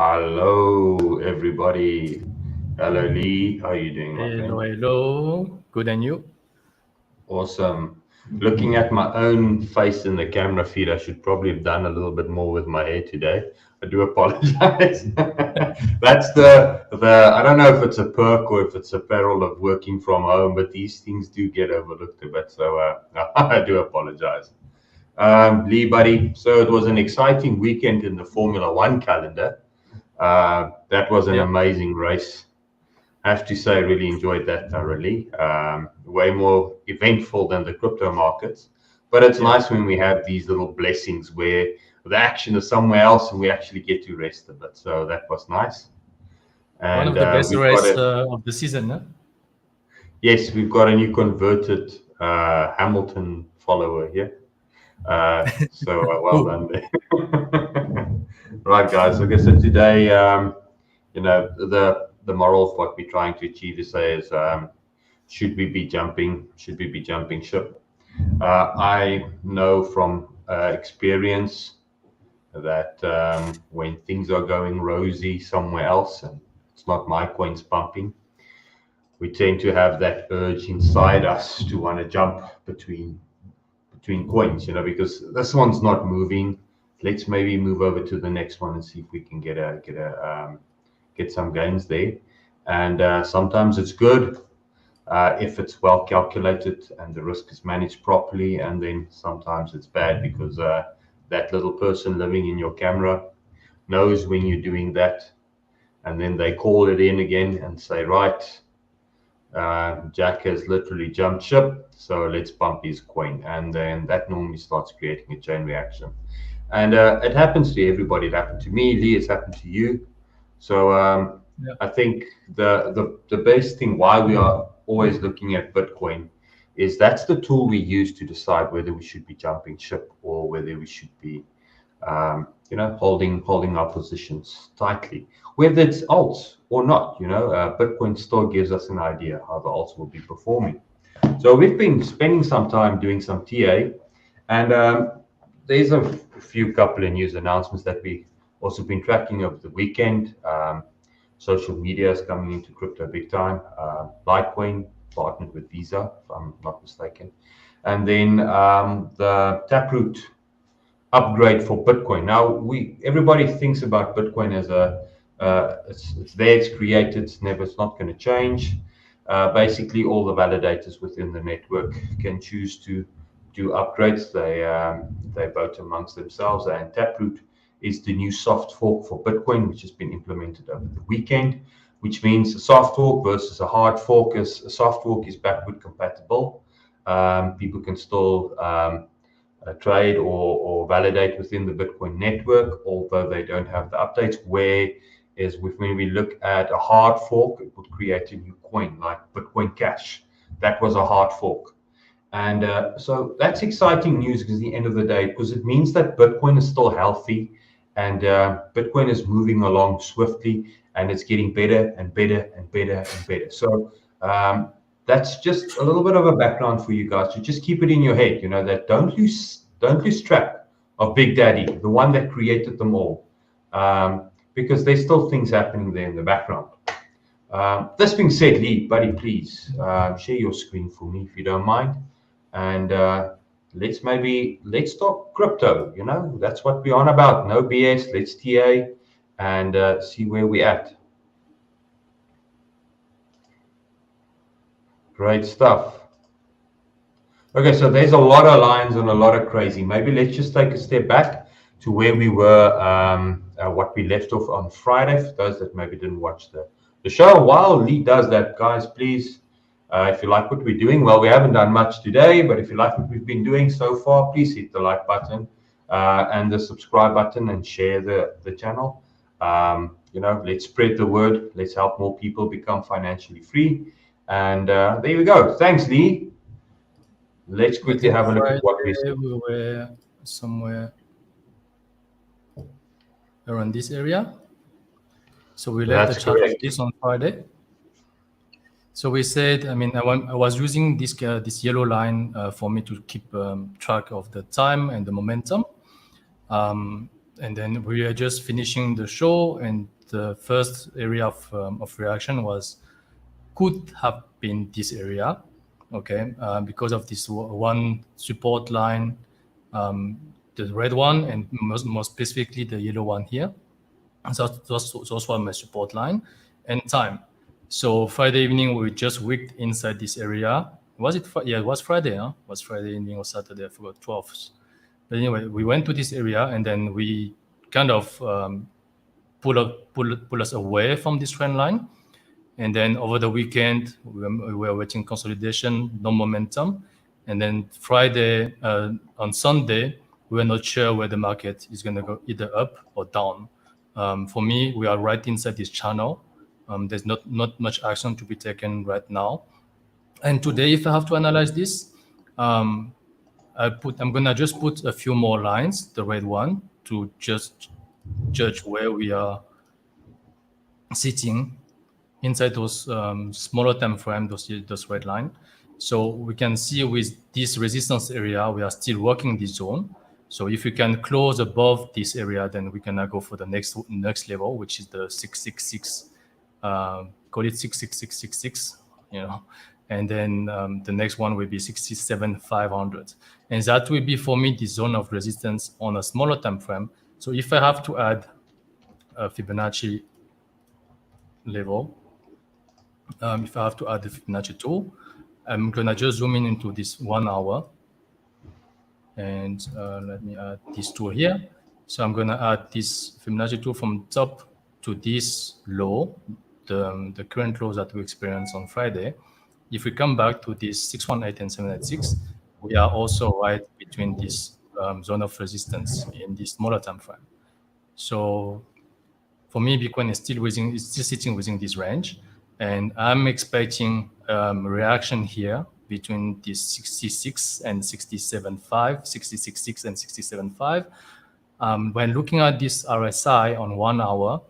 Hello, everybody. Hello, Lee. How are you doing, my Hello, friend? hello. Good, and you? Awesome. Looking at my own face in the camera feed, I should probably have done a little bit more with my hair today. I do apologize. That's the I don't know if it's a perk or if it's a peril of working from home, but these things do get overlooked a bit. So I do apologize. Lee, buddy. So it was an exciting weekend in the Formula One calendar. That was an Yeah, amazing race. I have to say, I really enjoyed that thoroughly. Way more eventful than the crypto markets. But it's yeah. nice when we have these little blessings where the action is somewhere else and we actually get to rest a bit. So that was nice. One And of the best we've got race a, of the season, huh? yes, we've got a new converted Hamilton follower here. So well Who? done there. Right, guys. Okay, so today, the moral of what we're trying to achieve is should we be jumping? Should we be jumping ship? I know from experience that when things are going rosy somewhere else and it's not my coins pumping, we tend to have that urge inside us to want to jump between coins, because this one's not moving. Let's maybe move over to the next one and see if we can get some gains there. And sometimes it's good if it's well calculated and the risk is managed properly. And then sometimes it's bad because that little person living in your camera knows when you're doing that, and then they call it in again and say, right, Jack has literally jumped ship, so let's pump his coin. And then that normally starts creating a chain reaction. And it happens to everybody. It happened to me, Lee, it's happened to you. So Yeah, I think the best thing why we are always looking at Bitcoin is that's the tool we use to decide whether we should be jumping ship or whether we should be holding our positions tightly, whether it's alts or not. Bitcoin still gives us an idea how the alts will be performing. So we've been spending some time doing some TA, and there's a few couple of news announcements that we also been tracking over the weekend. Social media is coming into crypto big time. Litecoin partnered with Visa, if I'm not mistaken, and then the Taproot upgrade for Bitcoin. Now, everybody thinks about Bitcoin as it's there, it's created, it's not going to change. Basically, all the validators within the network can choose to do upgrades. They vote amongst themselves, and Taproot is the new soft fork for Bitcoin, which has been implemented over the weekend. Which means a soft fork versus a hard fork. A soft fork is backward compatible. People can still trade or validate within the Bitcoin network, although they don't have the updates. Whereas when we look at a hard fork, it would create a new coin like Bitcoin Cash. That was a hard fork. And so that's exciting news because at the end of the day, because it means that Bitcoin is still healthy and Bitcoin is moving along swiftly and it's getting better and better and better and better. So that's just a little bit of a background for you guys to just keep it in your head, that don't lose track of Big Daddy, the one that created them all, because there's still things happening there in the background. This being said, Lee, buddy, please share your screen for me if you don't mind, and let's talk crypto. That's what we're on about. No BS. Let's TA and see where we're at. Great stuff. Okay, so there's a lot of lines and a lot of crazy. Maybe let's just take a step back to where we were, what we left off on Friday, for those that maybe didn't watch the show. While Lee does that, guys, please, if you like what we're doing, well, we haven't done much today, but if you like what we've been doing so far, please hit the like button and the subscribe button and share the channel. Let's spread the word. Let's help more people become financially free. And there we go. Thanks, Lee. Let's I quickly think have a look at what we Friday we were somewhere around this area. So we left the That's chart like correct. this on Friday. So we said, I was using this yellow line for me to keep track of the time and the momentum. And then we are just finishing the show, and the first area of reaction could have been this area, okay, because of this one support line, the red one, and more specifically the yellow one here. So those were my support line and time. So Friday evening, we just wicked inside this area. Was it? Yeah, it was Friday, huh? It was Friday evening or Saturday, I forgot, 12th. But anyway, we went to this area and then we kind of pull us away from this trend line. And then over the weekend, we were waiting consolidation, no momentum. And then Friday, on Sunday, we were not sure where the market is going to go, either up or down. For me, we are right inside this channel. There's not much action to be taken right now. And today, if I have to analyze this, I'm gonna just put a few more lines, the red one, to just judge where we are sitting inside those smaller time frame, those red line. So we can see with this resistance area, we are still working this zone. So if we can close above this area, then we can now go for the next level, which is the 666, call it 66666, and then the next one will be 67,500. And that will be for me the zone of resistance on a smaller time frame. So if I have to add a Fibonacci level, if I have to add the Fibonacci tool, I'm gonna just zoom in into this 1 hour. And let me add this tool here. So I'm gonna add this Fibonacci tool from top to this low, the current lows that we experienced on Friday. If we come back to this 618 and 786, we are also right between this zone of resistance in this smaller time frame. So for me, Bitcoin is still sitting within this range, and I'm expecting reaction here between this 66 and 67.5, 66.6 and 67.5. When looking at this RSI on 1 hour,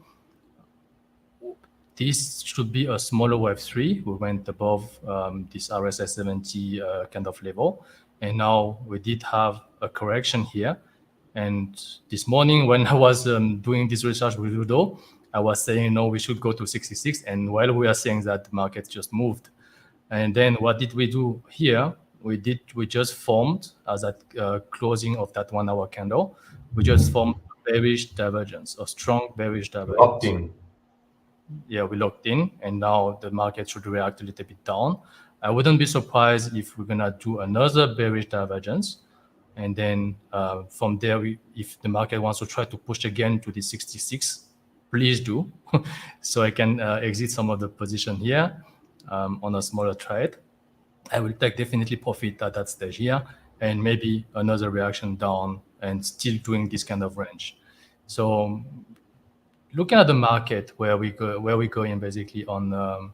this should be a smaller wave 3. We went above this RSI 70 kind of level. And now we did have a correction here. And this morning when I was doing this research with Ludo, I was saying, no, we should go to 66. And while we are saying that, the market just moved. And then what did we do here? We just formed, as that closing of that 1 hour candle, we just formed a bearish divergence, a strong bearish divergence. Locked in. Yeah, we locked in, and now the market should react a little bit down. I wouldn't be surprised if we're gonna do another bearish divergence, and then from there, if the market wants to try to push again to the 66, please do, so I can exit some of the position here on a smaller trade. I will take definitely profit at that stage here, and maybe another reaction down, and still doing this kind of range. So looking at the market, where we go in basically on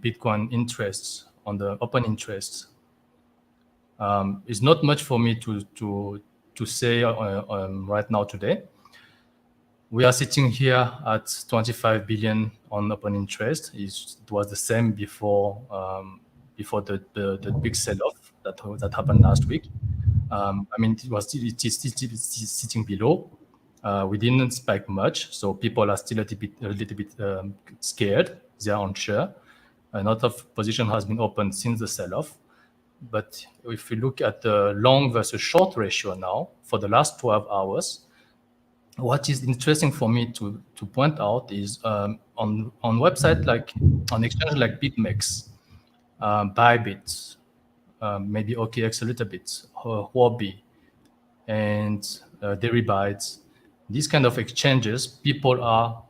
Bitcoin interests, on the open interests, is not much for me to say right now today. We are sitting here at 25 billion on open interest. It was the same before the big sell-off that happened last week. I mean, it is still sitting below. We didn't spike much, so people are still a little bit scared. They are unsure. A lot of position has been opened since the sell-off. But if we look at the long versus short ratio now for the last 12 hours, what is interesting for me to point out is on website on exchange like BitMEX, Bybit, maybe OKX a little bit, Huobi, and Deribit. These kind of exchanges, people are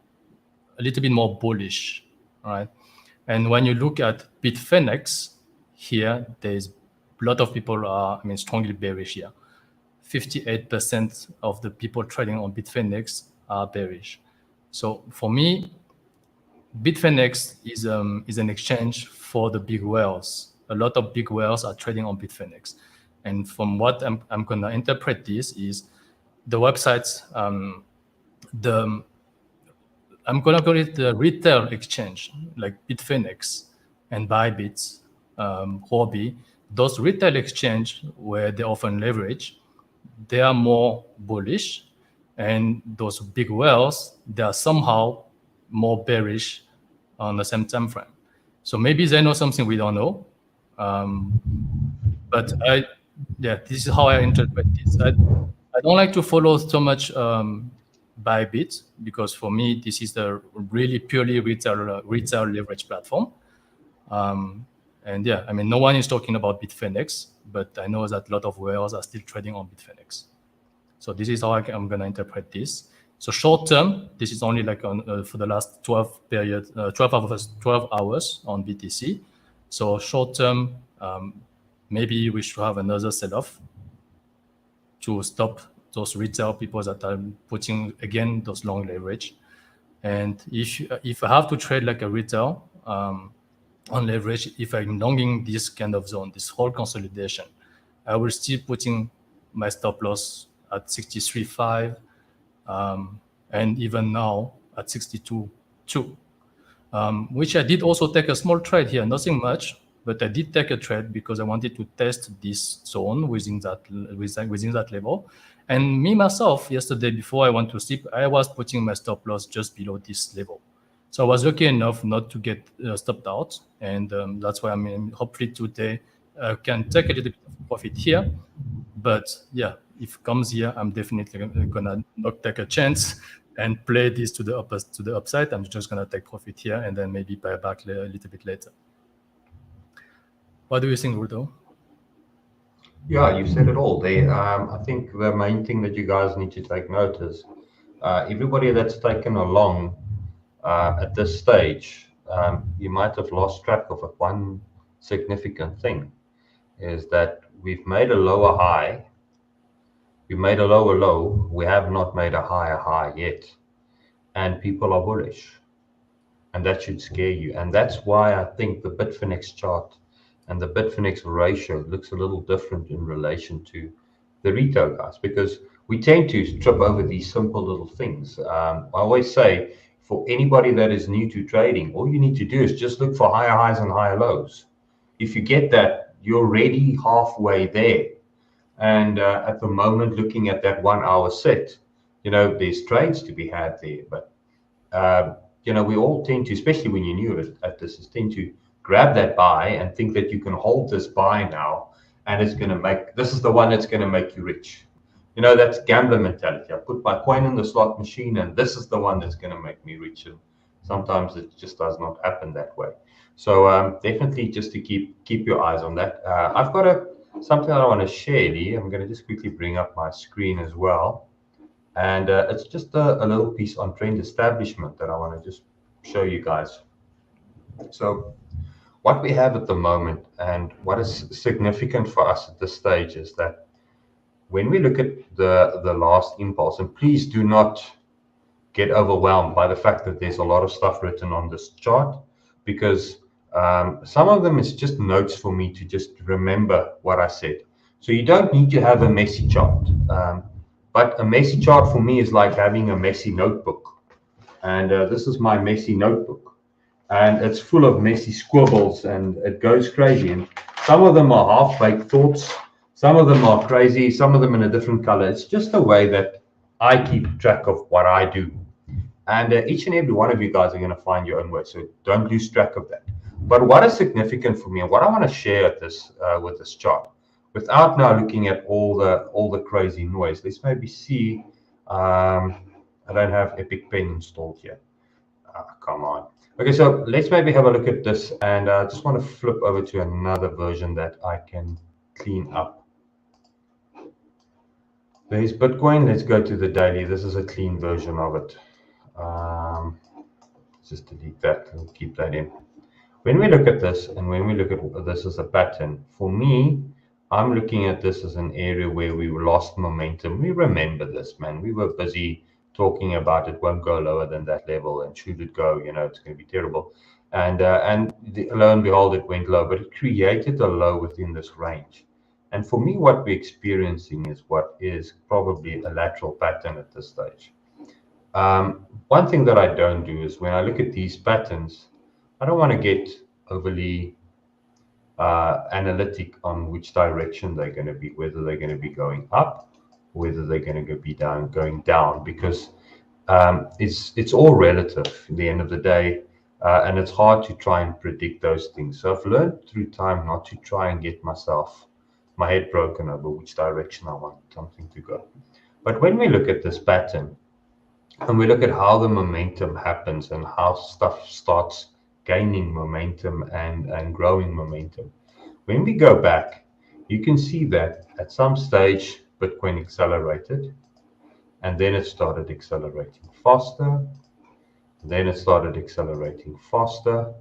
a little bit more bullish, right? And when you look at Bitfinex here, there's a lot of people are, strongly bearish here. 58% of the people trading on Bitfinex are bearish. So for me, Bitfinex is an exchange for the big whales. A lot of big whales are trading on Bitfinex. And from what I'm going to interpret this is the websites, I'm going to call it the retail exchange, like Bitfinex and Bybit, Huobi. Those retail exchange where they often leverage, they are more bullish, and those big whales, they are somehow more bearish on the same time frame. So maybe they know something we don't know. But this is how I interpret this. I don't like to follow so much by bit, because for me this is the really purely retail leverage platform. And yeah, I mean, no one is talking about Bitfinex, but I know that a lot of whales are still trading on Bitfinex. So this is how I'm going to interpret this. So short term, this is only like on for the last 12 hours on BTC. So short term, maybe we should have another sell-off to stop those retail people that are putting again those long leverage. And if I have to trade like a retail on leverage, if I'm longing this kind of zone, this whole consolidation, I will still putting my stop loss at 63.5, and even now at 62.2, which I did also take a small trade here, nothing much, but I did take a trade because I wanted to test this zone within that level. And me myself, yesterday before I went to sleep, I was putting my stop loss just below this level. So I was lucky enough not to get stopped out, and that's why I mean, hopefully today I can take a little bit of profit here. But yeah, if it comes here, I'm definitely gonna not take a chance and play this to the upside. I'm just gonna take profit here and then maybe buy back a little bit later. What do you think, Rudo? Yeah, you said it all there. I think the main thing that you guys need to take note is everybody that's taken along at this stage, you might have lost track of it. One significant thing is that we've made a lower high, we made a lower low, we have not made a higher high yet, and people are bullish, and that should scare you. And that's why I think the Bitfinex chart and the Bitfinex ratio looks a little different in relation to the retail guys, because we tend to trip over these simple little things. I always say, for anybody that is new to trading, all you need to do is just look for higher highs and higher lows. If you get that, you're already halfway there. And at the moment, looking at that 1 hour set, there's trades to be had there. But we all tend to, especially when you're new at this, tend to grab that buy and think that you can hold this buy now, and this is the one that's going to make you rich. That's gambler mentality. I put my coin in the slot machine, and this is the one that's going to make me rich. And sometimes it just does not happen that way. So definitely just to keep your eyes on that. I've got something that I want to share, Lee. I'm going to just quickly bring up my screen as well. And it's just a little piece on trend establishment that I want to just show you guys. So what we have at the moment, and what is significant for us at this stage, is that when we look at the last impulse, and please do not get overwhelmed by the fact that there's a lot of stuff written on this chart, because some of them is just notes for me to just remember what I said. So you don't need to have a messy chart. But a messy chart for me is like having a messy notebook. And this is my messy notebook. And it's full of messy squibbles, and it goes crazy. And some of them are half-baked thoughts. Some of them are crazy. Some of them in a different color. It's just a way that I keep track of what I do. And each and every one of you guys are going to find your own way. So don't lose track of that. But what is significant for me, and what I want to share at this with this chart, without now looking at all the crazy noise, let's maybe see. I don't have Epic Pen installed here. Come on. Okay, so let's maybe have a look at this, and I just want to flip over to another version that I can clean up. There's Bitcoin. Let's go to the daily. This is a clean version of it. Just delete that and keep that in. When we look at this, and when we look at this as a pattern, for me, I'm looking at this as an area where we lost momentum. We remember this, man. We were busy talking about it won't go lower than that level, and should it go, it's going to be terrible. And lo and behold, it went low, but it created a low within this range. And for me, what we're experiencing is what is probably a lateral pattern at this stage. One thing that I don't do is when I look at these patterns, I don't want to get overly analytic on which direction they're going to be, whether they're going to be going up, whether they're going to be going down, because it's all relative at the end of the day, and it's hard to try and predict those things. So I've learned through time not to try and get my head broken over which direction I want something to go. But when we look at this pattern and we look at how the momentum happens and how stuff starts gaining momentum and growing momentum, when we go back, you can see that at some stage Bitcoin accelerated, and then it started accelerating faster, then it started accelerating faster,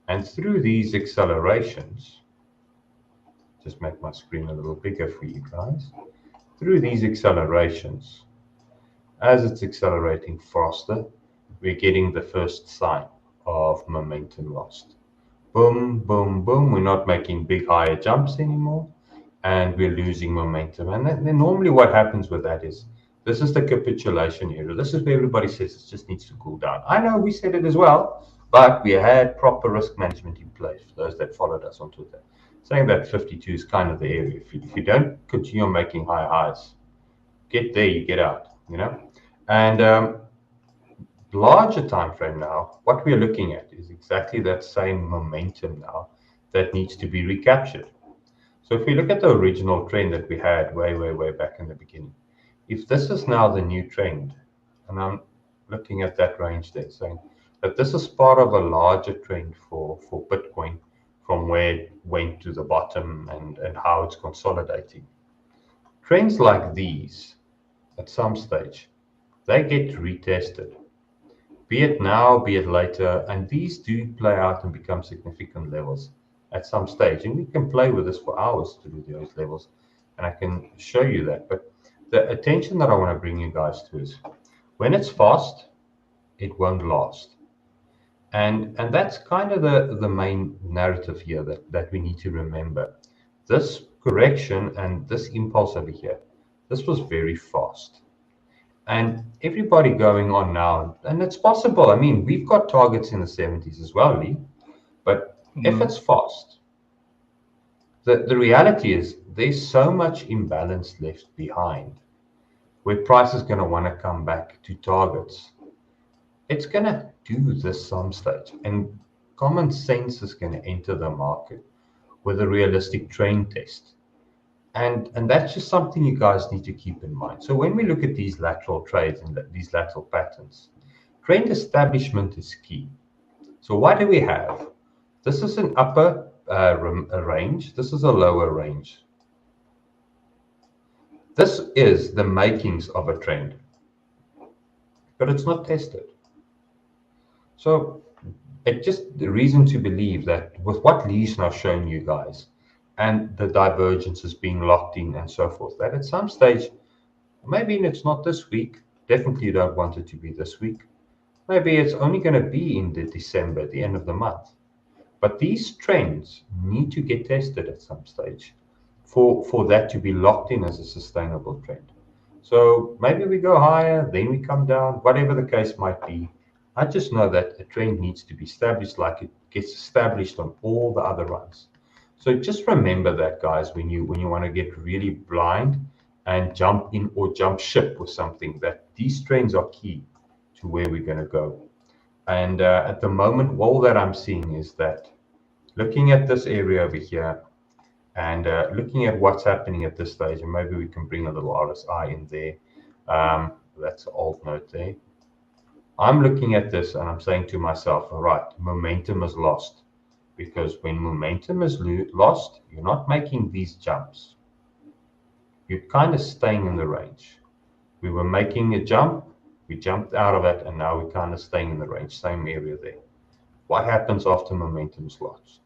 and through these accelerations, just make my screen a little bigger for you guys, through these accelerations, as it's accelerating faster, we're getting the first sign of momentum lost. Boom, boom, boom, we're not making big higher jumps anymore, and we're losing momentum. And then normally what happens with that is, this is the capitulation area. This is where everybody says it just needs to cool down. I know we said it as well, but we had proper risk management in place for those that followed us on Twitter, saying that 52 is kind of the area. If you don't continue making high highs, get there, you get out, you know. And larger time frame now, what we're looking at is exactly that same momentum now that needs to be recaptured. So if we look at the original trend that we had way back in the beginning, if this is now the new trend, and I'm looking at that range there, saying that this is part of a larger trend for Bitcoin from where it went to the bottom and how it's consolidating. Trends like these, at some stage, they get retested, be it now, be it later, and these do play out and become significant levels at some stage. And we can play with this for hours to do those levels, and I can show you that. But the attention that I want to bring you guys to is, when it's fast, it won't last. And that's kind of the main narrative here that we need to remember. This correction and this impulse over here, this was very fast. And everybody going on now, and it's possible. I mean, we've got targets in the 70s as well, Lee. But if it's fast, the reality is there's so much imbalance left behind where price is going to want to come back to targets. It's going to do this some stage, and common sense is going to enter the market with a realistic trend test. And that's just something you guys need to keep in mind. So when we look at these lateral trades and these lateral patterns, trend establishment is key. So what do we have? This is an upper range. This is a lower range. This is the makings of a trend, but it's not tested. So it's just the reason to believe that with what Lee's now shown you guys, and the divergences being locked in and so forth, that at some stage, maybe it's not this week, definitely you don't want it to be this week, maybe it's only going to be in the December, the end of the month. But these trends need to get tested at some stage for that to be locked in as a sustainable trend. So maybe we go higher, then we come down, whatever the case might be. I just know that a trend needs to be established like it gets established on all the other runs. So just remember that, guys, when you want to get really blind and jump in or jump ship with something, that these trends are key to where we're going to go. And at the moment, all that I'm seeing is that looking at this area over here and looking at what's happening at this stage, and maybe we can bring a little RSI in there. That's an alt note there. I'm looking at this and I'm saying to myself, all right, momentum is lost. Because when momentum is lost, you're not making these jumps. You're kind of staying in the range. We were making a jump, we jumped out of it, and now we're kind of staying in the range, same area there. What happens after momentum is lost?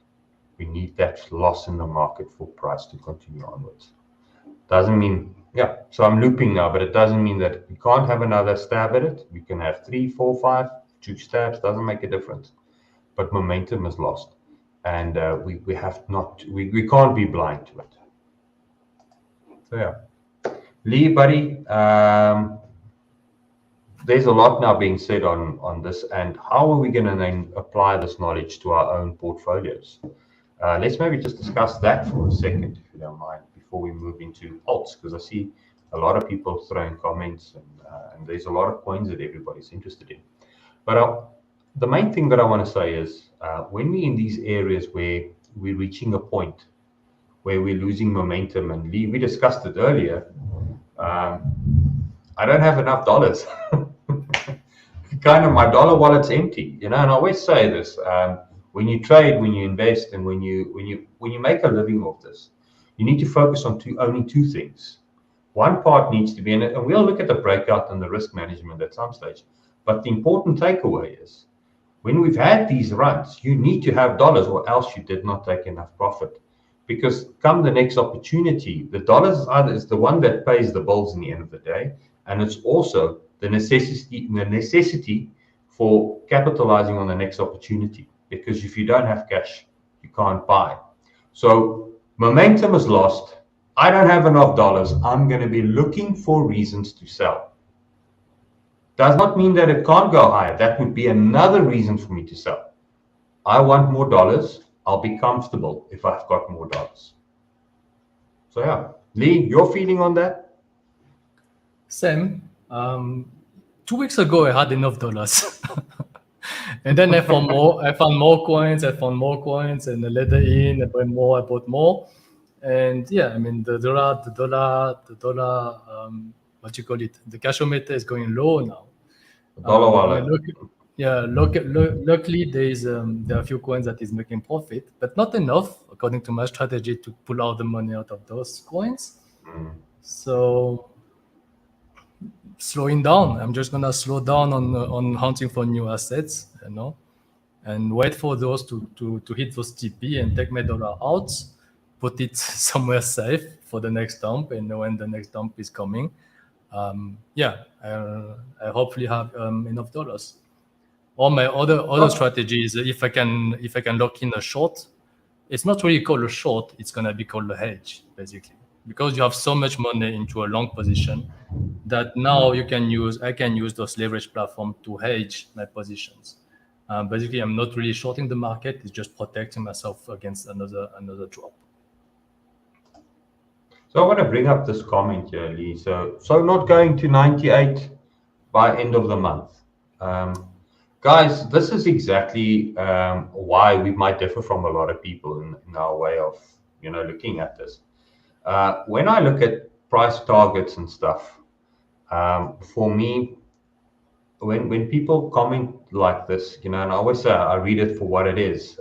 We need that loss in the market for price to continue onwards. Doesn't mean, yeah, so I'm looping now, but it doesn't mean that we can't have another stab at it. We can have 3, 4, 5, 2 stabs, doesn't make a difference. But momentum is lost. And we have not, we can't be blind to it. So yeah, Lee, buddy, there's a lot now being said on this, and how are we going to then apply this knowledge to our own portfolios? Let's maybe just discuss that for a second, if you don't mind, before we move into alts, because I see a lot of people throwing comments, and there's a lot of coins that everybody's interested in. But the main thing that I want to say is when we're in these areas where we're reaching a point where we're losing momentum, and Lee, we discussed it earlier, I don't have enough dollars. Kind of my dollar wallet's empty, and I always say this: when you trade, when you invest, and when you make a living off this, you need to focus on only two things. One part needs to be, and we'll look at the breakout and the risk management at some stage. But the important takeaway is, when we've had these runs, you need to have dollars, or else you did not take enough profit. Because come the next opportunity, the dollars is the one that pays the bills in the end of the day, and it's also the necessity for capitalizing on the next opportunity. Because if you don't have cash, you can't buy. So momentum is lost. I don't have enough dollars. I'm going to be looking for reasons to sell. Does not mean that it can't go higher. That would be another reason for me to sell. I want more dollars. I'll be comfortable if I've got more dollars. So yeah, Lee, your feeling on that? Same. 2 weeks ago, I had enough dollars. And then I found more coins, and I let it in, I bought more. And yeah, I mean, the dollar, what you call it? The cashometer is going low now. Dollar wallet. Luckily, there are a few coins that is making profit, but not enough, according to my strategy, to pull out the money out of those coins. So slowing down. I'm just gonna slow down on hunting for new assets, and wait for those to hit those TP and take my dollar out, put it somewhere safe for the next dump, and when the next dump is coming, I hopefully have enough dollars. Or my other strategy is if I can lock in a short. It's not really called a short. It's gonna be called a hedge, basically, because you have so much money into a long position that now I can use those leverage platform to hedge my positions. Basically, I'm not really shorting the market. It's just protecting myself against another drop. So I want to bring up this comment here, Lee. So not going to 98 by end of the month. Guys, this is exactly why we might differ from a lot of people in our way of looking at this. When I look at price targets and stuff, for me, when people comment like this, and I always say I read it for what it is.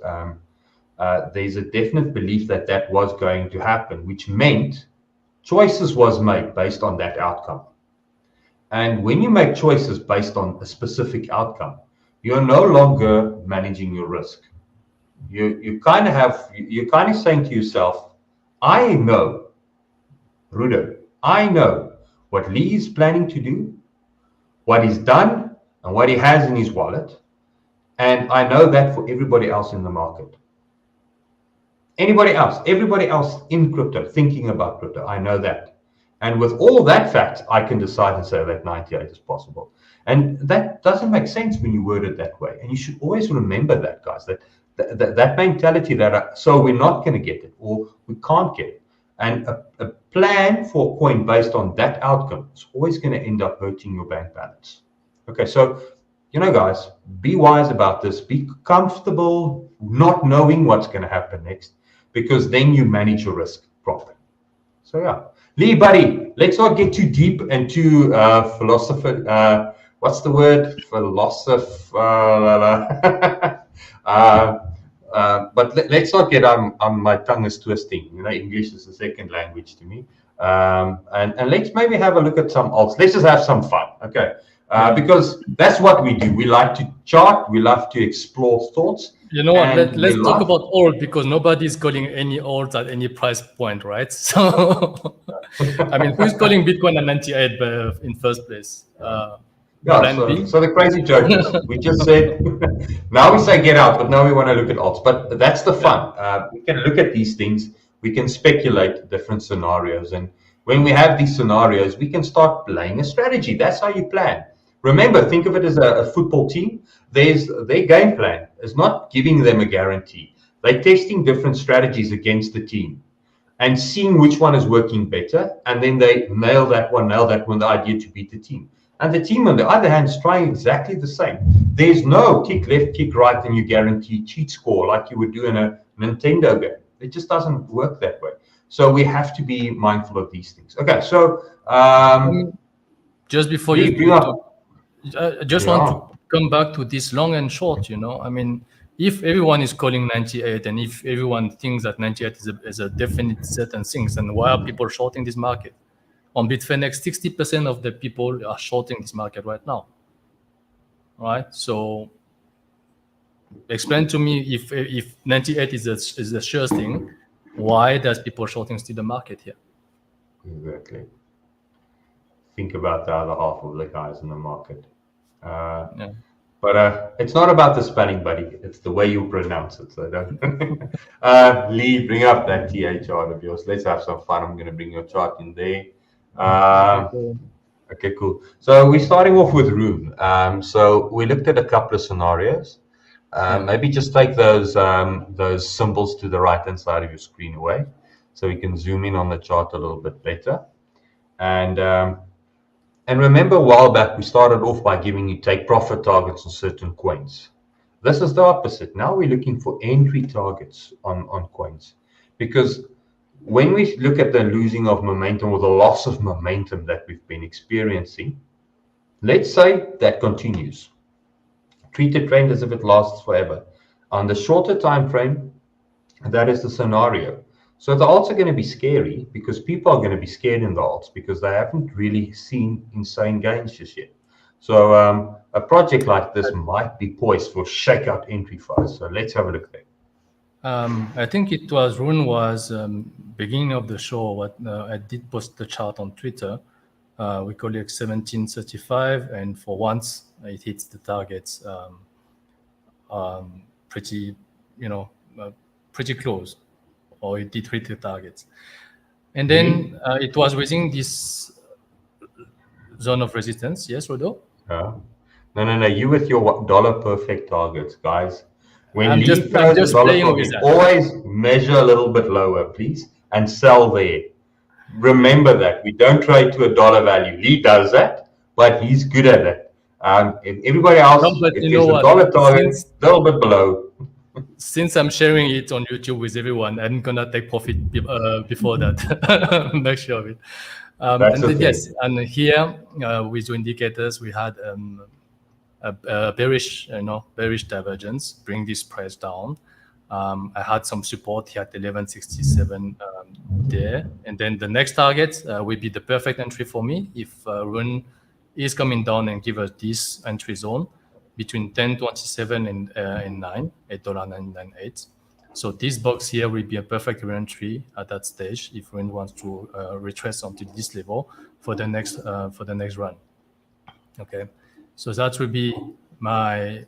There's a definite belief that was going to happen, which meant choices was made based on that outcome. And when you make choices based on a specific outcome, you're no longer managing your risk. You're kind of saying to yourself, I know, Ruder, I know what Lee is planning to do, what he's done, and what he has in his wallet. And I know that for everybody else in the market. Everybody else in crypto, thinking about crypto, I know that. And with all that fact, I can decide and say that 98 is possible. And that doesn't make sense when you word it that way. And you should always remember that, guys, that mentality so we're not going to get it, or we can't get it. And a plan for a coin based on that outcome is always going to end up hurting your bank balance. Okay, so, guys, be wise about this. Be comfortable not knowing what's going to happen next, because then you manage your risk properly. So, yeah. Lee, buddy, let's not get too deep and too philosopher. What's the word? But let's not get my tongue is twisting. English is a second language to me. And let's maybe have a look at some alts. Let's just have some fun, okay? Because that's what we do. We like to chart. We love to explore thoughts. You know what? Let's talk about alt, because nobody's calling any alt at any price point, right? So, I mean, who's calling Bitcoin at 98 in first place? So the crazy joke is, we just said, now we say get out, but now we want to look at alts. But that's the fun. We can look at these things. We can speculate different scenarios. And when we have these scenarios, we can start playing a strategy. That's how you plan. Remember, think of it as a football team. Their game plan is not giving them a guarantee. They're testing different strategies against the team. and seeing which one is working better, and then they nail that one, the idea to beat the team. And the team, on the other hand, is trying exactly the same. There's no kick left, kick right, and you guarantee cheat score like you would do in a Nintendo game. It just doesn't work that way. So we have to be mindful of these things. Okay, so just before you bring up, I just want to come back to this long and short. I mean, if everyone is calling 98 and if everyone thinks that 98 is a definite certain things, then why are people shorting this market? On Bitfinex, 60% of the people are shorting this market right now. Right? So explain to me if 98 is a sure thing, why does people shorting still the market here? Exactly. Think about the other half of the guys in the market. But it's not about the spelling, buddy. It's the way you pronounce it. So don't. Lee, bring up that TA chart of yours. Let's have some fun. I'm going to bring your chart in there. Okay, cool. So we're starting off with RUNE. So we looked at a couple of scenarios. Maybe just take those symbols to the right-hand side of your screen away, so we can zoom in on the chart a little bit better. And remember, a while back, we started off by giving you take profit targets on certain coins. This is the opposite. Now we're looking for entry targets on coins, because when we look at the losing of momentum or the loss of momentum that we've been experiencing, let's say that continues. Treat the trend as if it lasts forever. On the shorter time frame, that is the scenario. So the alts are going to be scary because people are going to be scared in the alts because they haven't really seen insane gains just yet. So a project like this might be poised for shakeout entry for us. So let's have a look there. I think it was RUNE was beginning of the show. What I did post the chart on Twitter. We call it 1735, and for once it hits the targets pretty close, or it did hit the targets. And then it was within this zone of resistance. Yes, Rodo? No. You with your dollar perfect targets, guys. When I'm just playing with that. Always measure a little bit lower, please, and sell there. Remember that. We don't trade to a dollar value. Lee does that, but he's good at it. If everybody else, if there's a dollar target, a little bit below. Since I'm sharing it on YouTube with everyone, I'm gonna take profit before that. Make sure of it. Yes, and here with the indicators, we had a bearish divergence, bring this price down. I had some support here at 1167 there, and then the next target will be the perfect entry for me if RUNE is coming down and give us this entry zone between 1027 and 9 $8.998. So this box here will be a perfect entry at that stage if RUNE wants to retrace until this level for the next run. Okay, so that will be my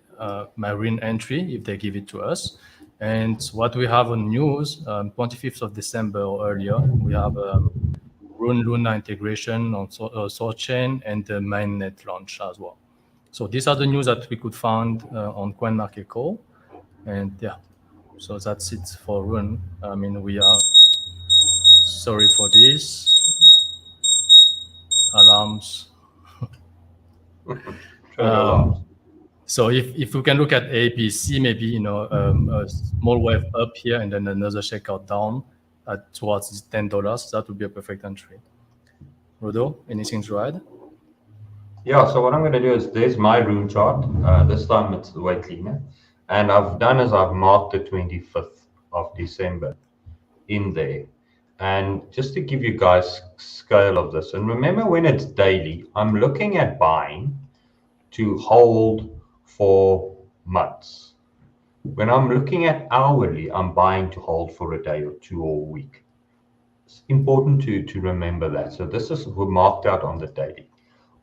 RUNE entry if they give it to us. And what we have on news, 25th of December or earlier, we have RUNE Luna integration on THORChain and the mainnet launch as well. So these are the news that we could find on CoinMarketCap. And yeah, so that's it for RUNE. I mean, we are sorry for this. Alarms. So if we can look at ABC, maybe a small wave up here and then another shakeout down towards $10, that would be a perfect entry. Rodo, anything to add? Yeah, so what I'm going to do is there's my RUNE chart. This time it's way cleaner. And I've done is I've marked the 25th of December in there. And just to give you guys scale of this, and remember when it's daily, I'm looking at buying to hold for months. When I'm looking at hourly, I'm buying to hold for a day or two or a week. It's important to remember that. So this is marked out on the daily.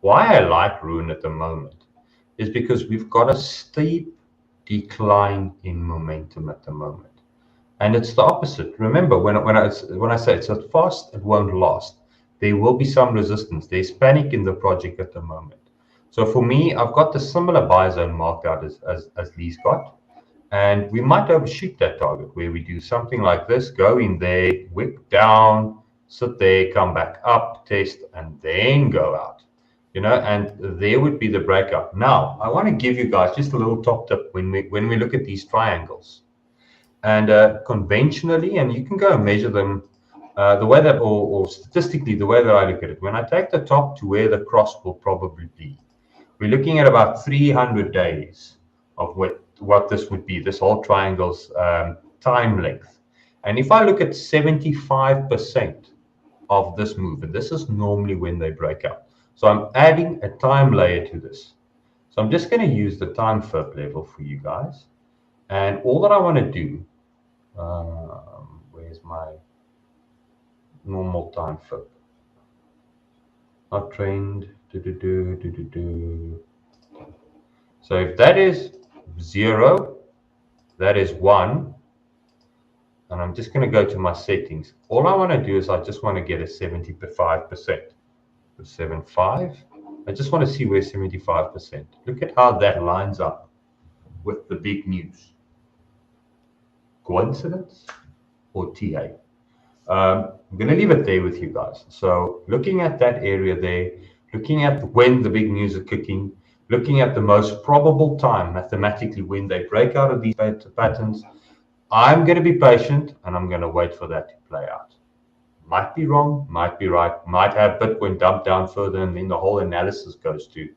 Why I like RUNE at the moment is because we've got a steep decline in momentum at the moment, and it's the opposite. Remember, when I say it's at fast, it won't last. There will be some resistance. There's panic in the project at the moment. So for me, I've got the similar buy zone marked out as Lee's got, And we might overshoot that target where we do something like this, go in there, wick down, sit there, come back up, test, and then go out. And there would be the breakout. Now, I want to give you guys just a little top tip when we look at these triangles. And conventionally, and you can go and measure them the way that, or statistically, the way that I look at it, when I take the top to where the cross will probably be, we're looking at about 300 days of what this would be, this whole triangle's time length. And if I look at 75% of this move, and this is normally when they break out. So I'm adding a time layer to this. So I'm just going to use the time fib level for you guys. And all that I want to do, where's my normal time fib? Not trained. So if that is 0, that is 1, and I'm just going to go to my settings. All I want to do is I just want to get a 75%. 75. I just want to see where 75%. Look at how that lines up with the big news. Coincidence or TA? I'm going to leave it there with you guys. So looking at that area there, looking at when the big news are kicking, looking at the most probable time mathematically when they break out of these patterns, I'm going to be patient and I'm going to wait for that to play out. Might be wrong, might be right, might have Bitcoin dump down further and then the whole analysis goes to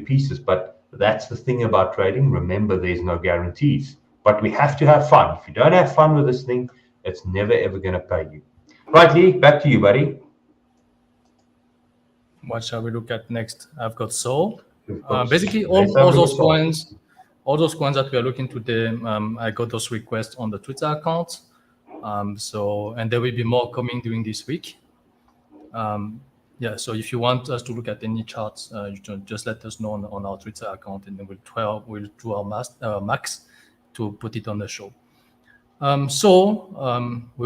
pieces. But that's the thing about trading. Remember, there's no guarantees, but we have to have fun. If you don't have fun with this thing, it's never ever going to pay you. Right, Lee, back to you, buddy. What shall we look at next? I've got Sol. Basically, all those coins that we are looking today, I got those requests on the Twitter account. And there will be more coming during this week. So if you want us to look at any charts, you can just let us know on our Twitter account, and then we'll do our max to put it on the show. We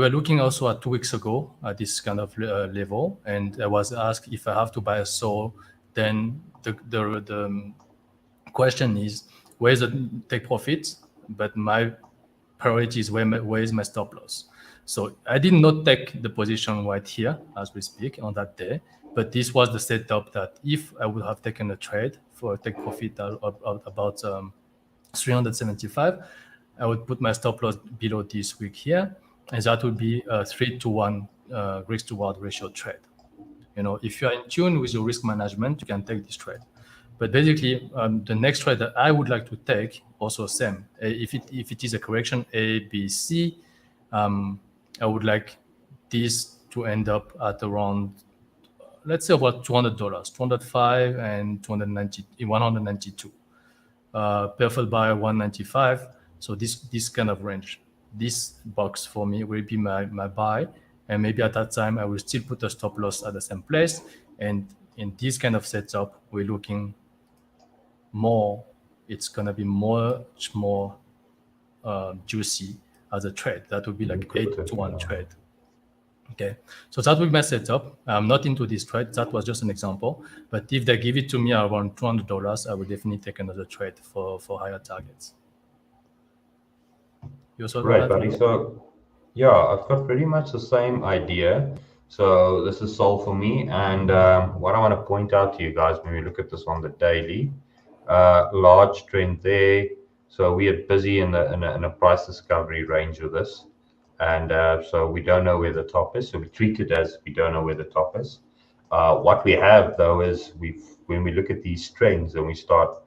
were looking also at 2 weeks ago at this kind of level, and I was asked if I have to buy a SOL. Then the question is, where's the take profit? But my priority is where is my stop loss. So I did not take the position right here as we speak on that day, but this was the setup that if I would have taken a trade for a take profit about 375, I would put my stop loss below this week here, and that would be a 3-to-1 risk to reward ratio trade. If you are in tune with your risk management, you can take this trade. But basically, the next trade that I would like to take, also same. If it is a correction A, B, C, I would like this to end up at around, let's say about $200, 205 and 192. Perfect buy 195. So this kind of range, this box for me will be my buy, and maybe at that time I will still put a stop loss at the same place. And in this kind of setup, we're looking more. It's gonna be much more juicy as a trade. That would be like 8-to-1 trade. Okay, so that will be my setup. I'm not into this trade. That was just an example. But if they give it to me around $200, I would definitely take another trade for higher targets. Right, buddy. So, yeah, I've got pretty much the same idea. So this is Sol for me. And what I want to point out to you guys when we look at this on the daily, large trend there. So we are busy in a price discovery range with this. And so we don't know where the top is. So we treat it as we don't know where the top is. What we have, though, is when we look at these trends and we start,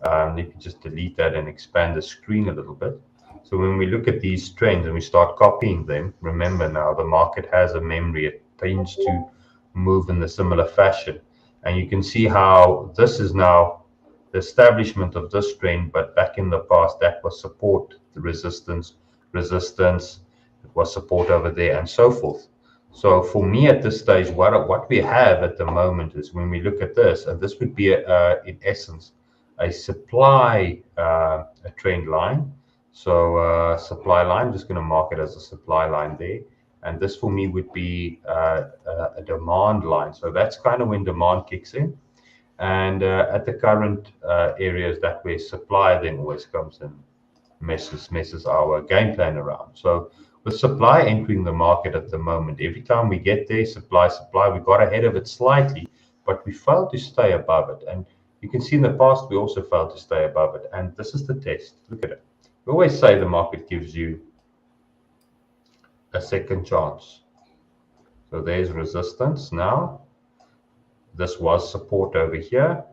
let me just delete that and expand the screen a little bit. So when we look at these trends and we start copying them, remember now the market has a memory. It tends to move in a similar fashion. And you can see how this is now the establishment of this trend, but back in the past, that was support, the resistance, it was support over there, and so forth. So for me at this stage, what we have at the moment is when we look at this, and this would be in essence a supply a trend line. So supply line, I'm just going to mark it as a supply line there. And this for me would be a demand line. So that's kind of when demand kicks in. And at the current areas that where supply then always comes in messes our game plan around. So with supply entering the market at the moment, every time we get there, supply, we got ahead of it slightly, but we failed to stay above it. And you can see in the past, we also failed to stay above it. And this is the test. Look at it. We always say the market gives you a second chance. So there's resistance now. This was support over here.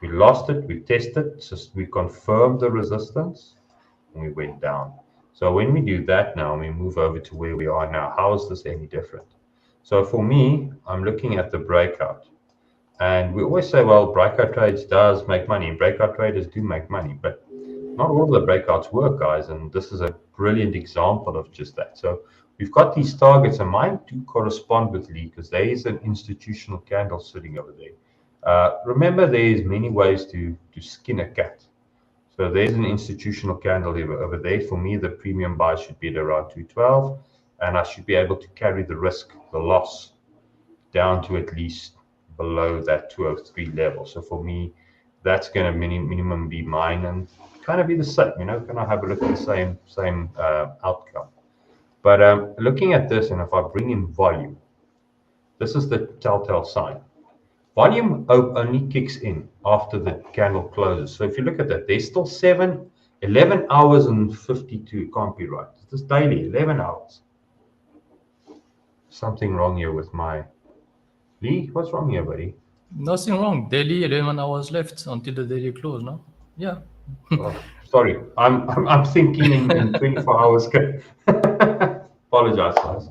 We lost it, we tested, so we confirmed the resistance, and we went down. So when we do that now, we move over to where we are now. How is this any different? So for me, I'm looking at the breakout. And we always say, well, breakout trades does make money. Breakout traders do make money, but not all the breakouts work, guys. And this is a brilliant example of just that. So we've got these targets, and mine do correspond with Lee because there is an institutional candle sitting over there. Remember, there's many ways to skin a cat. So there's an institutional candle over there. For me, the premium buy should be at around 212, and I should be able to carry the risk, the loss, down to at least below that 203 level. So for me, that's going to minimum be mine and kind of be the same, kind of have a look at the same outcome. But looking at this, and if I bring in volume, this is the telltale sign. Volume only kicks in after the candle closes. So if you look at that, there's still 11 hours and 52. Can't be right. This is daily, 11 hours. Something wrong here with my... Lee, what's wrong here, buddy? Nothing wrong. Daily 11 hours left until the daily close, no? Yeah. Oh, sorry, I'm thinking in 24 hours. Apologize, guys.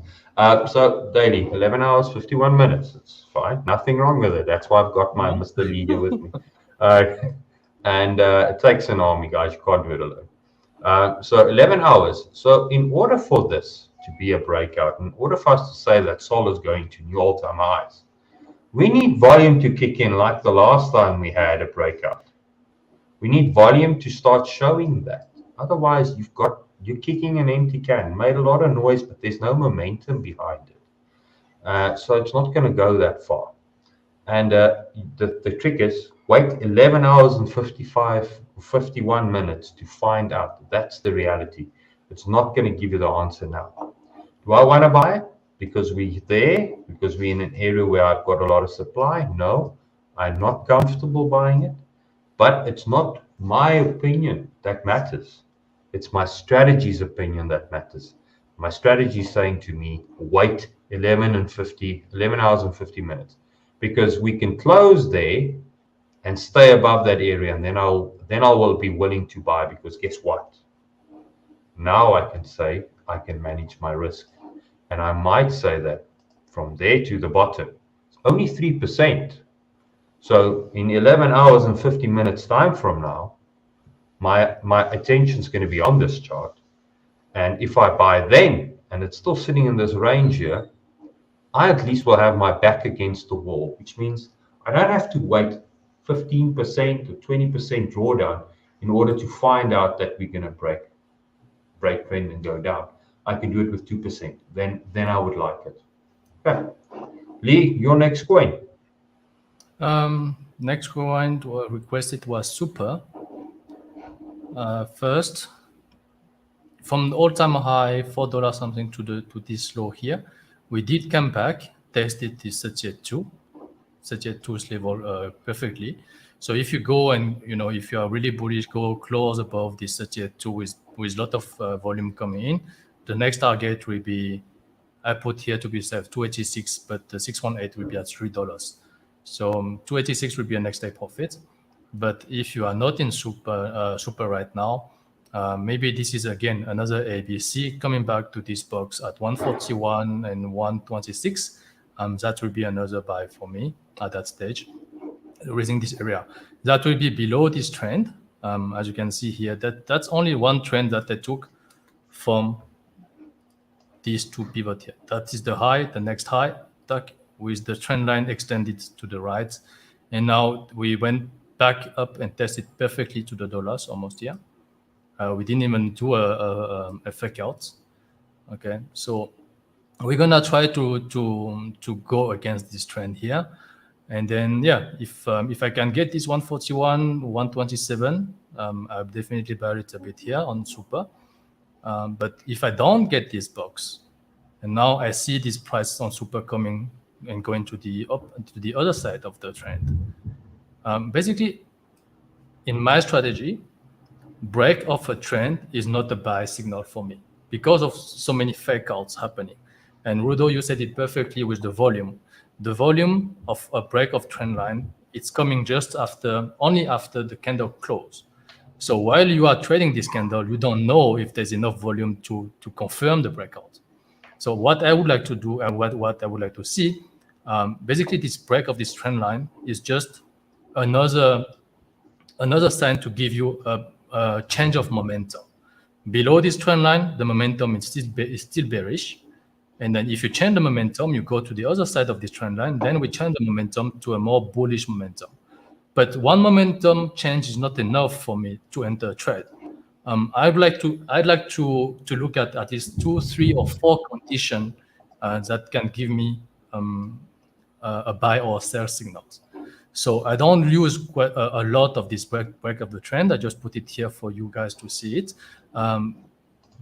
So daily 11 hours 51 minutes. It's fine. Nothing wrong with it. That's why I've got my Mr. Leader with me. And it takes an army, guys. You can't do it alone. So 11 hours. So in order for this to be a breakout, in order for us to say that Sol is going to new all-time highs, we need volume to kick in like the last time we had a breakout. We need volume to start showing that. Otherwise, you're kicking an empty can. Made a lot of noise, but there's no momentum behind it. So it's not going to go that far. And the trick is wait 11 hours and 51 minutes to find out. That's the reality. It's not going to give you the answer now. Do I want to buy it? Because we're there, because we're in an area where I've got a lot of supply? No, I'm not comfortable buying it. But it's not my opinion that matters. It's my strategy's opinion that matters. My strategy is saying to me, wait 11 hours and 50 minutes. Because we can close there and stay above that area, and then I will be willing to buy, because guess what? Now I can say I can manage my risk. And I might say that from there to the bottom, it's only 3%. So in 11 hours and 50 minutes time from now, my attention is going to be on this chart. And if I buy then, and it's still sitting in this range here, I at least will have my back against the wall, which means I don't have to wait 15% or 20% drawdown in order to find out that we're going to break trend and go down. I can do it with 2%. Then I would like it. Okay. Lee, your next coin. Next coin requested was Super. First, from the all-time high, $4 something to this low here, we did come back, tested this 32's level perfectly. So if you go and if you are really bullish, go close above this 32 with a lot of volume coming in. The next target will be, I put here to be safe, 286, but the 618 will be at $3. So 286 will be a next day profit. But if you are not in super right now, maybe this is again another ABC coming back to this box at 141 and 126. That will be another buy for me at that stage, raising this area. That will be below this trend. As you can see here, that's only one trend that I took from these two pivot here. That is the high, the next high, with the trend line extended to the right. And now we went back up and tested perfectly to the dollars almost here. We didn't even do a fake out. Okay, so we're gonna try to go against this trend here. And then, yeah, if I can get this 141, 127, I'll definitely buy it a bit here on Super. But if I don't get this box, and now I see this price on Super coming and going to the other side of the trend. Basically, in my strategy, break of a trend is not a buy signal for me because of so many fake outs happening. And Rudo, you said it perfectly with the volume. The volume of a break of trend line, it's coming just only after the candle close. So while you are trading this candle, you don't know if there's enough volume to confirm the breakout. So what I would like to do and what I would like to see, basically this break of this trend line is just another sign to give you a change of momentum. Below this trend line, the momentum is still bearish. And then if you change the momentum, you go to the other side of this trend line, then we change the momentum to a more bullish momentum. But one momentum change is not enough for me to enter a trade. I'd like to look at least 2, 3, or 4 conditions that can give me a buy or sell signals. So I don't use quite a lot of this break of the trend. I just put it here for you guys to see it.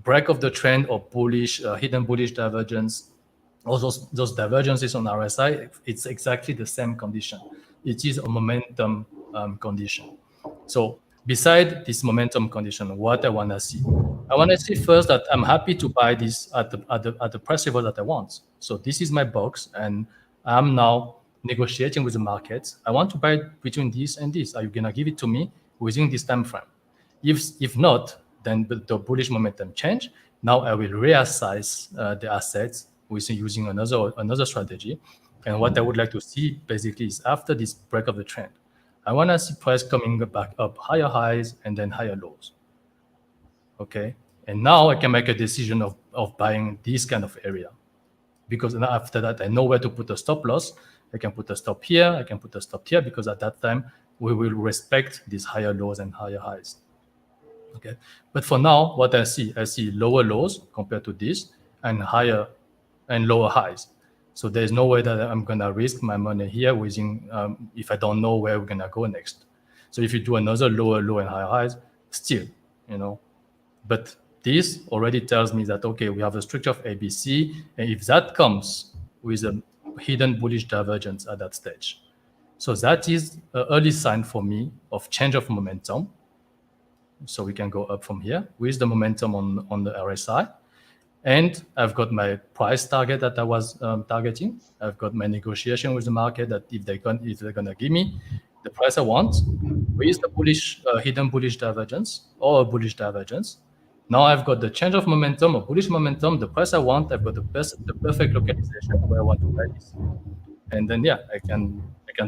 Break of the trend or bullish, hidden bullish divergence, all those divergences on RSI, it's exactly the same condition. It is a momentum condition. So beside this momentum condition, what I want to see? I want to see first that I'm happy to buy this at the price level that I want. So this is my box, and I'm now negotiating with the market. I want to buy between this and this. Are you going to give it to me within this time frame? If not, then the bullish momentum change. Now I will reassess the assets using another strategy. And what I would like to see basically is after this break of the trend, I want to see price coming back up, higher highs and then higher lows. Okay, and now I can make a decision of buying this kind of area, because after that I know where to put a stop loss. I can put a stop here, I can put a stop here, because at that time we will respect these higher lows and higher highs. Okay, but for now, what I see lower lows compared to this, and higher and lower highs. So there's no way that I'm gonna risk my money here if I don't know where we're gonna go next. So if you do another lower low and higher highs, still, but this already tells me that, okay, we have a structure of ABC, and if that comes with a hidden bullish divergence at that stage, so that is an early sign for me of change of momentum. So we can go up from here with the momentum on the RSI. And I've got my price target that I was targeting. I've got my negotiation with the market that if they're gonna give me the price I want with the bullish hidden bullish divergence or a bullish divergence. Now I've got the change of momentum, a bullish momentum, the price I want. I've got the perfect localization where I want to buy this, and then yeah, I can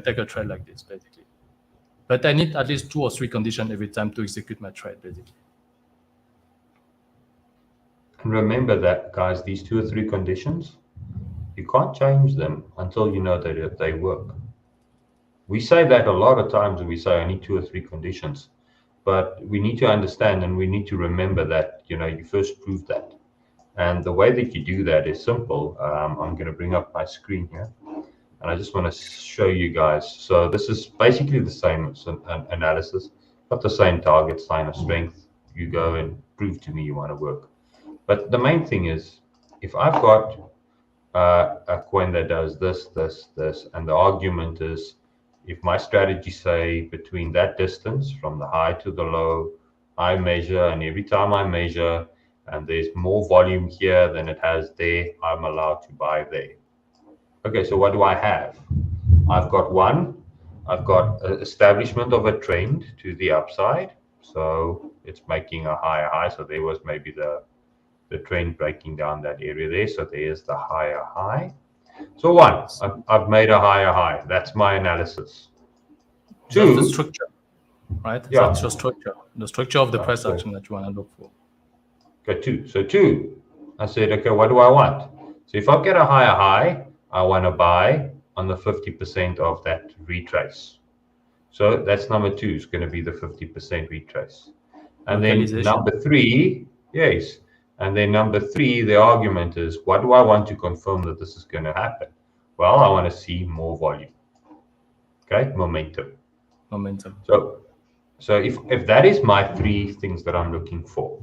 take a trade like this basically. But I need at least 2 or 3 conditions every time to execute my trade basically. And remember that, guys, these 2 or 3 conditions, you can't change them until you know that they work. We say that a lot of times, we say I need 2 or 3 conditions, but we need to understand and we need to remember that, you first prove that. And the way that you do that is simple. I'm going to bring up my screen here, and I just want to show you guys. So this is basically the same analysis, got the same target, sign of strength. You go and prove to me you want to work. But the main thing is, if I've got a coin that does this, and the argument is, if my strategy say between that distance from the high to the low, I measure, and every time I measure, and there's more volume here than it has there, I'm allowed to buy there. Okay, so what do I have? I've got establishment of a trend to the upside. So it's making a higher high. So there was maybe the trend breaking down that area there. So there's the higher high. So 1, I've made a higher high. That's my analysis. 2, that's the structure, right? Yeah. That's your structure, the structure of the price action that you want to look for. Okay, 2. So 2, I said, okay, what do I want? So if I get a higher high, I want to buy on the 50% of that retrace. So that's number 2, is going to be the 50% retrace. And then number 3, yes. And then number 3, the argument is, what do I want to confirm that this is going to happen? Well, I want to see more volume. Okay, momentum. So if that is my 3 things that I'm looking for,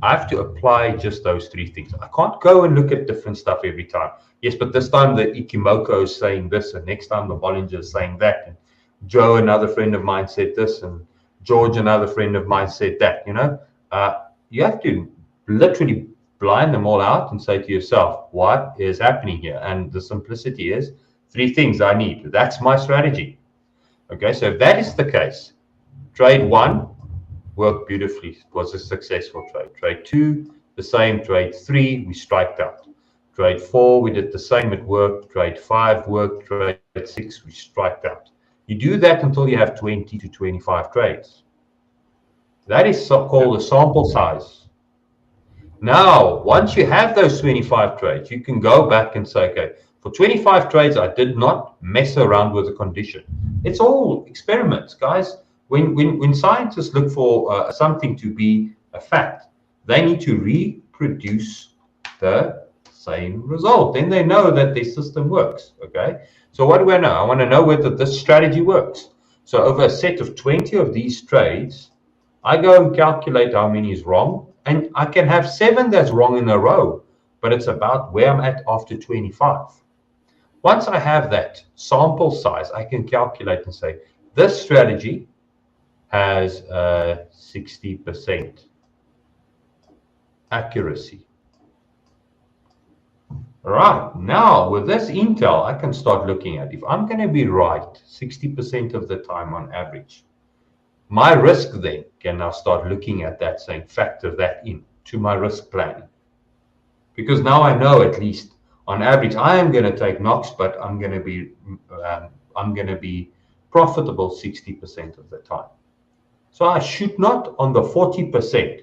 I have to apply just those 3 things. I can't go and look at different stuff every time. Yes, but this time the Ikimoko is saying this, and next time the Bollinger is saying that, and Joe, another friend of mine, said this, and George, another friend of mine, said that. You have to literally blind them all out and say to yourself, what is happening here? And the simplicity is 3 things I need. That's my strategy. Okay, so if that is the case, trade 1 worked beautifully, was a successful trade. Trade 2, the same. Trade 3, we striked out. Trade 4, we did the same, it worked. Trade 5 worked. Trade 6, we striked out. You do that until you have 20 to 25 trades. That is called a sample size. Now, once you have those 25 trades, you can go back and say, okay, for 25 trades, I did not mess around with the condition. It's all experiments, guys. When scientists look for something to be a fact, they need to reproduce the same result. Then they know that their system works, okay? So what do I know? I want to know whether this strategy works. So over a set of 20 of these trades, I go and calculate how many is wrong. And I can have 7 that's wrong in a row, but it's about where I'm at after 25. Once I have that sample size, I can calculate and say, this strategy has 60% accuracy. All right, now with this intel, I can start looking at if I'm going to be right 60% of the time on average. My risk then can now start looking at that, saying factor that in to my risk planning. Because now I know at least on average, I am going to take knocks, but I'm going to be profitable 60% of the time. So I should not on the 40%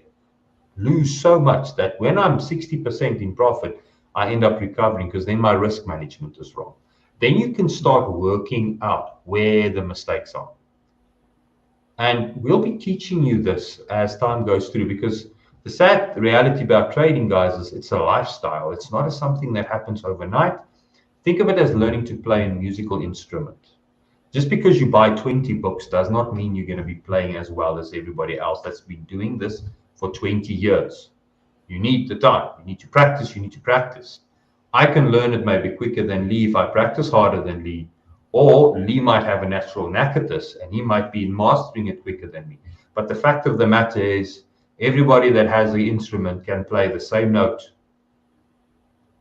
lose so much that when I'm 60% in profit, I end up recovering because then my risk management is wrong. Then you can start working out where the mistakes are. And we'll be teaching you this as time goes through, because the sad reality about trading, guys, is it's a lifestyle. It's not something that happens overnight. Think of it as learning to play a musical instrument. Just because you buy 20 books does not mean you're going to be playing as well as everybody else that's been doing this for 20 years. You need the time. You need to practice. You need to practice. I can learn it maybe quicker than Lee if I practice harder than Lee. Or Lee might have a natural knack at this, and he might be mastering it quicker than me. But the fact of the matter is, everybody that has the instrument can play the same note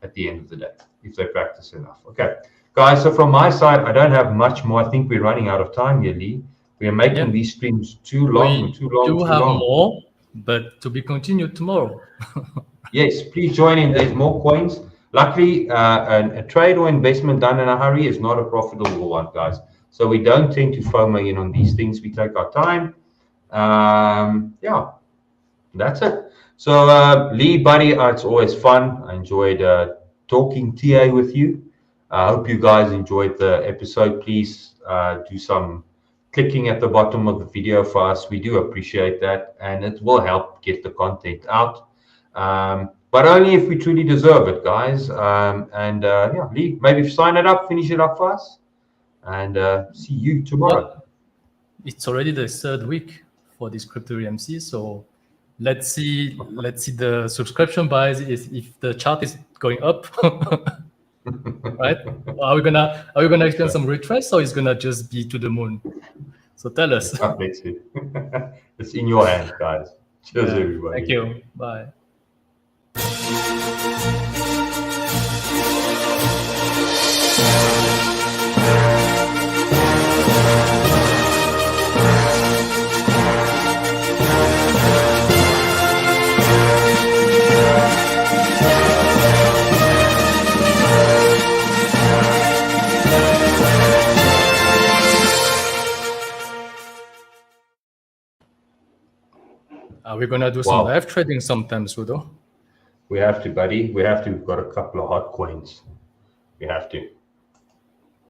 at the end of the day, if they practice enough. Okay, guys, so from my side, I don't have much more. I think we're running out of time here, Lee. We are making these streams too long. We do have more, but to be continued tomorrow. Yes, please join in. There's more coins. Luckily, a trade or investment done in a hurry is not a profitable one, guys. So we don't tend to FOMO in on these things. We take our time. Yeah, that's it. So Lee, buddy, it's always fun. I enjoyed talking TA with you. I hope you guys enjoyed the episode. Please do some clicking at the bottom of the video for us. We do appreciate that, and it will help get the content out. But only if we truly deserve it, guys. Yeah, Lee, maybe sign it up, finish it up for us, and see you tomorrow. Well, it's already the 3rd week for this crypto MC, so let's see the subscription buys if the chart is going up. Right? Are we gonna experience some retrace, or is gonna just be to the moon? So tell us. Let's see. It's in your hands, guys. Cheers, everybody. Thank you. Bye. We're gonna do some live trading sometimes, Udo. We have to, buddy. We have to. We've got a couple of hot coins. We have to.